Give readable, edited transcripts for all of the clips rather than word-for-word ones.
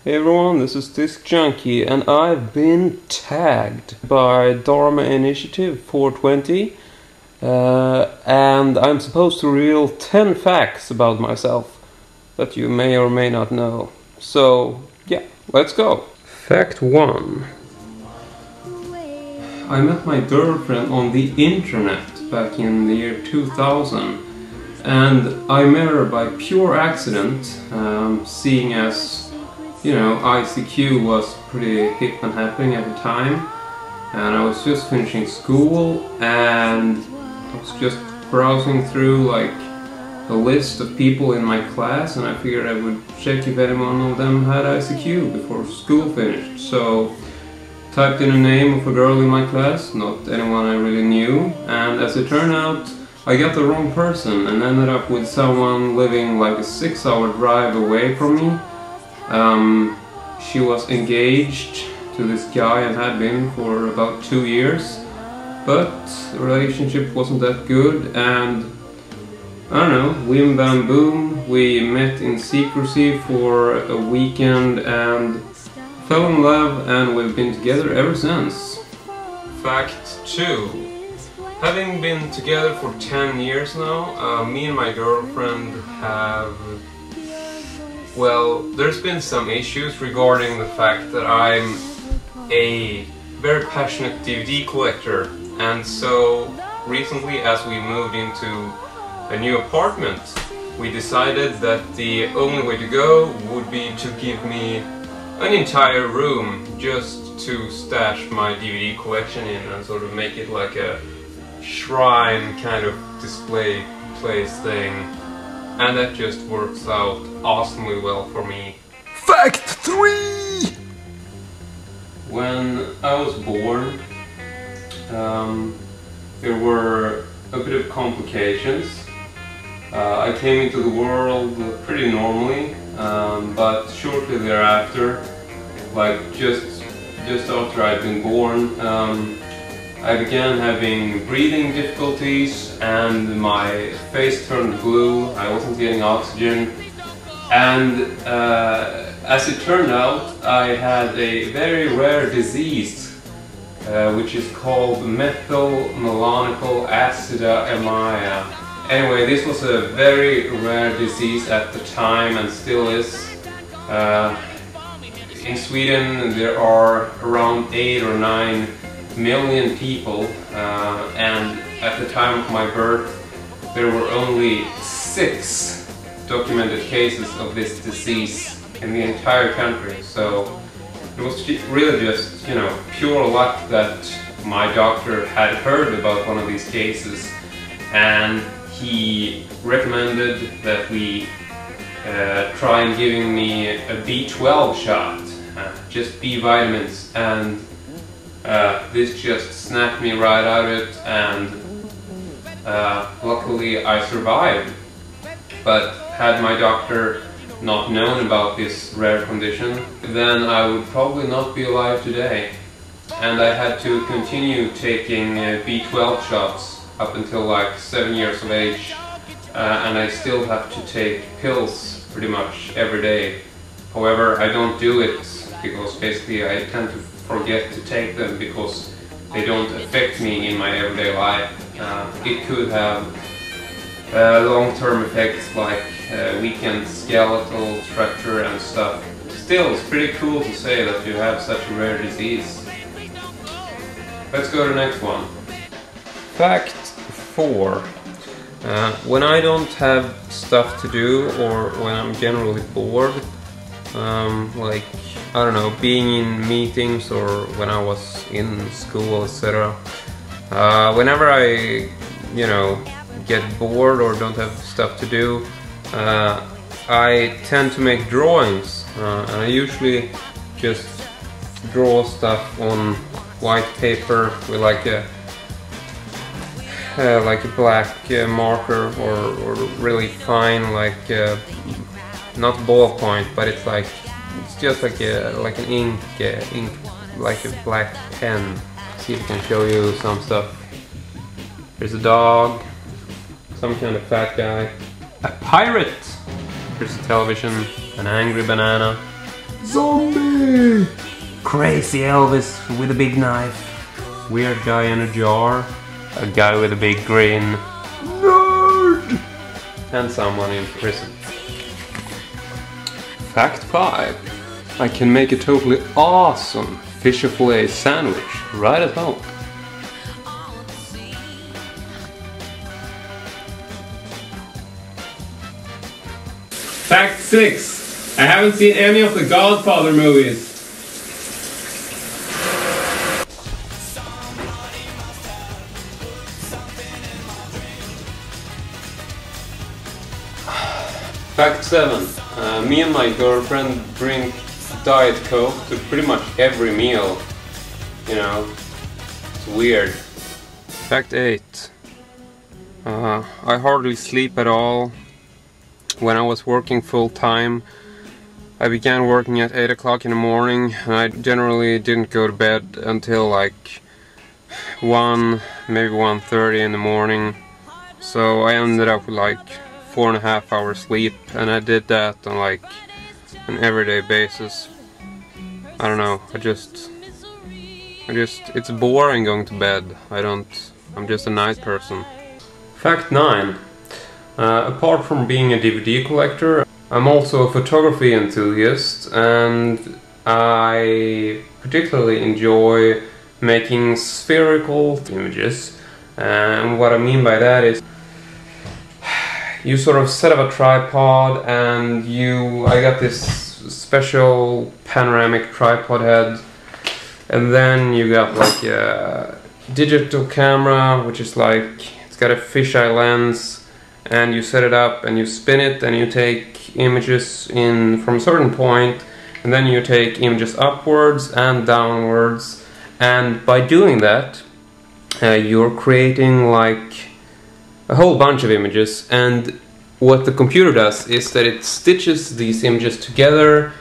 Hey everyone, this is Disc Junkie, and I've been tagged by Dharma Initiative 420, and I'm supposed to reveal 10 facts about myself that you may or may not know. So, yeah, let's go. Fact 1. I met my girlfriend on the internet back in the year 2000, and I met her by pure accident, seeing as, you know, ICQ was pretty hip and happening at the time, and I was just finishing school, and I was just browsing through like a list of people in my class, and I figured I would check if anyone of them had ICQ before school finished. So typed in a name of a girl in my class, not anyone I really knew, and as it turned out, I got the wrong person and ended up with someone living like a 6-hour drive away from me. She was engaged to this guy and had been for about 2 years, but the relationship wasn't that good, and I don't know, whim bam boom, we met in secrecy for a weekend and fell in love, and we've been together ever since. Fact 2. Having been together for 10 years now, me and my girlfriend have... well, there's been some issues regarding the fact that I'm a very passionate DVD collector, and so recently, as we moved into a new apartment, we decided that the only way to go would be to give me an entire room just to stash my DVD collection in and sort of make it like a shrine kind of display place thing. And that just works out awesomely well for me. Fact 3! When I was born, there were a bit of complications. I came into the world pretty normally, but shortly thereafter, like just after I'd been born, I began having breathing difficulties, and my face turned blue. I wasn't getting oxygen, and as it turned out, I had a very rare disease which is called Methylmalonic Acidemia. Anyway, this was a very rare disease at the time and still is. In Sweden there are around 8 or 9 million people, and at the time of my birth there were only 6 documented cases of this disease in the entire country. So it was really just, you know, pure luck that my doctor had heard about one of these cases, and he recommended that we try and giving me a B12 shot, just B vitamins, and this just snapped me right out of it, and luckily I survived. But had my doctor not known about this rare condition, then I would probably not be alive today. And I had to continue taking B12 shots up until like 7 years of age, and I still have to take pills pretty much every day. However, I don't do it because basically I tend to forget to take them because they don't affect me in my everyday life. It could have long-term effects like weakened skeletal structure and stuff. Still, it's pretty cool to say that you have such a rare disease. Let's go to the next one. Fact 4. When I don't have stuff to do, or when I'm generally bored, like, I don't know, being in meetings or when I was in school, etc. Whenever I, you know, get bored or don't have stuff to do, I tend to make drawings, and I usually just draw stuff on white paper with like a black marker, or really fine, like not ballpoint, but it's just like an ink, like a black pen. Let's see if I can show you some stuff. There's a dog, some kind of fat guy, a pirate, there's a television, an angry banana, Zombie! Crazy Elvis with a big knife. Weird guy in a jar. A guy with a big grin. Nerd! And someone in prison. Fact 5. I can make a totally awesome fish fillet sandwich right at home. Fact 6. I haven't seen any of the Godfather movies. Fact 7. Me and my girlfriend drink Diet Coke to pretty much every meal. You know, it's weird. Fact 8. I hardly sleep at all. When I was working full time, I began working at 8 o'clock in the morning, and I generally didn't go to bed until like 1, maybe 1:30 in the morning. So I ended up with like 4.5 hours sleep, and I did that on like an everyday basis. I don't know, it's boring going to bed. I'm just a night person. Fact 9. Apart from being a DVD collector, I'm also a photography enthusiast, and I particularly enjoy making spherical images. And what I mean by that is you sort of set up a tripod, and I got this special panoramic tripod head, and then you got like a digital camera, which is like, it's got a fisheye lens, and you set it up and you spin it and you take images in from a certain point, and then you take images upwards and downwards, and by doing that you're creating like a whole bunch of images. And what the computer does is that it stitches these images together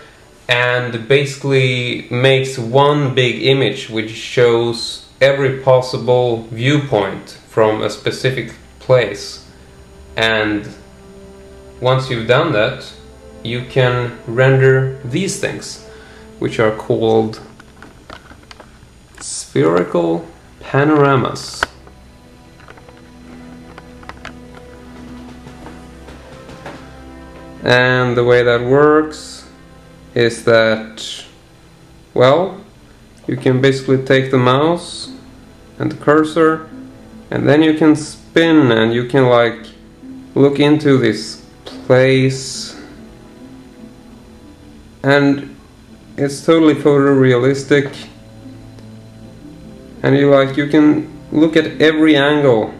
and basically makes one big image which shows every possible viewpoint from a specific place. And once you've done that, you can render these things, which are called spherical panoramas. And the way that works is that, well, you can basically take the mouse and the cursor, and then you can spin, and you can like look into this place, and it's totally photorealistic, and you can look at every angle,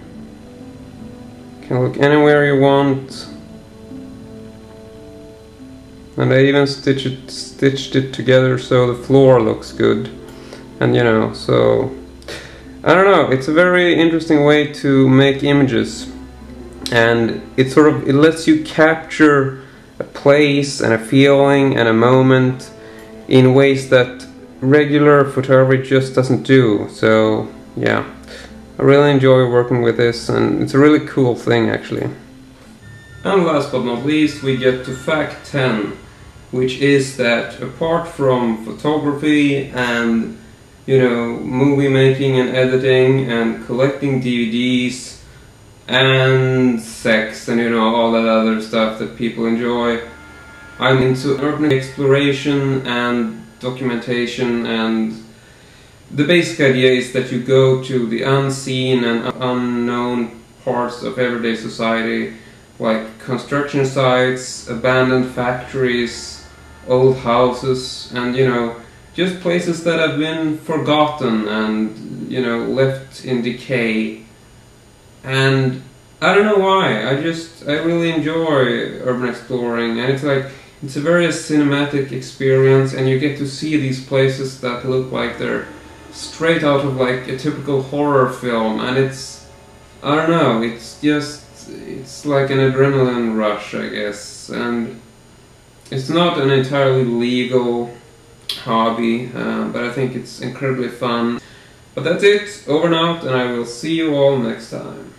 you can look anywhere you want, and I even stitched it together so the floor looks good. And you know, so I don't know, it's a very interesting way to make images. And it lets you capture a place and a feeling and a moment in ways that regular photography just doesn't do. So yeah, I really enjoy working with this, and it's a really cool thing actually. And last but not least, we get to fact 10, which is that apart from photography and, you know, movie making and editing and collecting DVDs and sex and, you know, all that other stuff that people enjoy, I'm into urban exploration and documentation. And the basic idea is that you go to the unseen and unknown parts of everyday society, like construction sites, abandoned factories, old houses, and, you know, just places that have been forgotten and, you know, left in decay. And I don't know why, I really enjoy urban exploring, and it's a very cinematic experience, and you get to see these places that look like they're straight out of like a typical horror film, and I don't know, it's like an adrenaline rush, I guess. And it's not an entirely legal hobby, but I think it's incredibly fun. But that's it, over and out, and I will see you all next time.